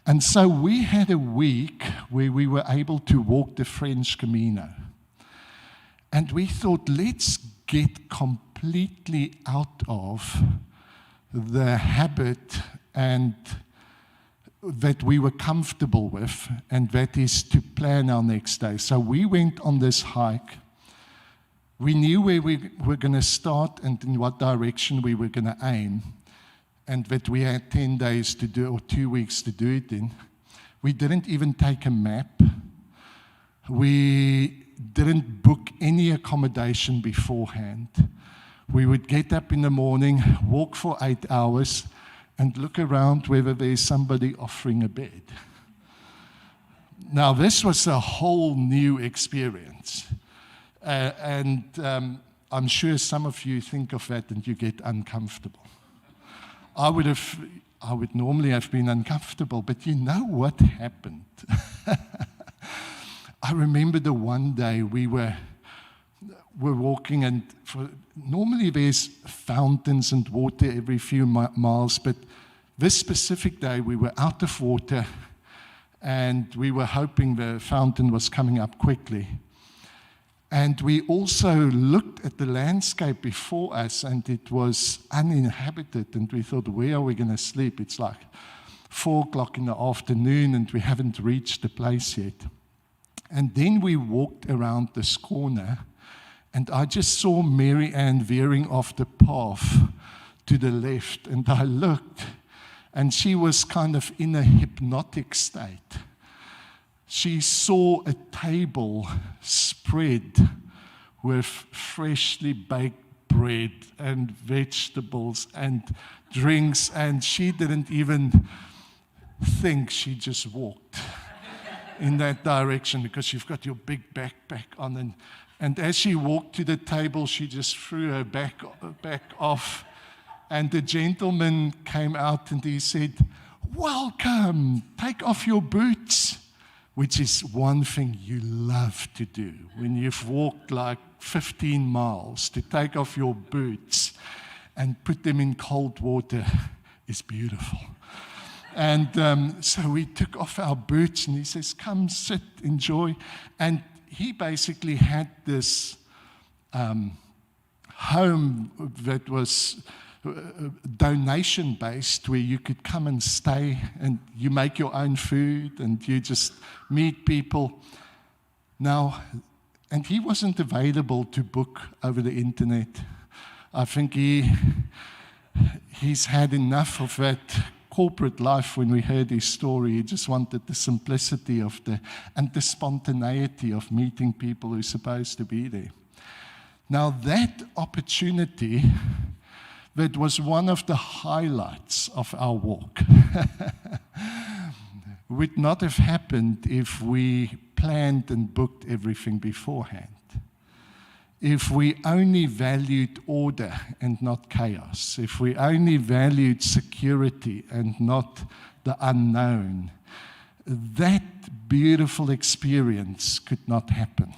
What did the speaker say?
And so we had a week where we were able to walk the French Camino. And we thought, let's get completely out of the habit and that we were comfortable with, and that is to plan our next day. So we went on this hike. We knew where we were going to start and in what direction we were going to aim, and that we had 10 days to do, or 2 weeks to do it in. We didn't even take a map. We didn't book any accommodation beforehand. We would get up in the morning, walk for 8 hours, and look around whether there's somebody offering a bed. Now, this was a whole new experience. And I'm sure some of you think of that and you get uncomfortable. I would normally have been uncomfortable, but you know what happened? I remember the one day we were walking, and normally there's fountains and water every few miles, but this specific day we were out of water, and we were hoping the fountain was coming up quickly. And we also looked at the landscape before us, and it was uninhabited, and we thought, where are we going to sleep? It's like 4 o'clock in the afternoon, and we haven't reached the place yet. And then we walked around this corner, and I just saw Mary Ann veering off the path to the left, and I looked, and she was kind of in a hypnotic state. She saw a table spread with freshly baked bread and vegetables and drinks, and she didn't even think, she just walked in that direction because you've got your big backpack on. And as she walked to the table, she just threw her back off, and the gentleman came out and he said, "Welcome, take off your boots," which is one thing you love to do when you've walked like 15 miles. To take off your boots and put them in cold water is beautiful. And so we took off our boots, and he says, "Come, sit, enjoy." And he basically had this home that was donation-based, where you could come and stay, and you make your own food, and you just meet people. Now, and he wasn't available to book over the internet. I think he's had enough of that corporate life. When we heard his story, he just wanted the simplicity of and the spontaneity of meeting people who are supposed to be there. Now, that opportunity, that was one of the highlights of our walk, would not have happened if we planned and booked everything beforehand. If we only valued order and not chaos, if we only valued security and not the unknown, that beautiful experience could not happen.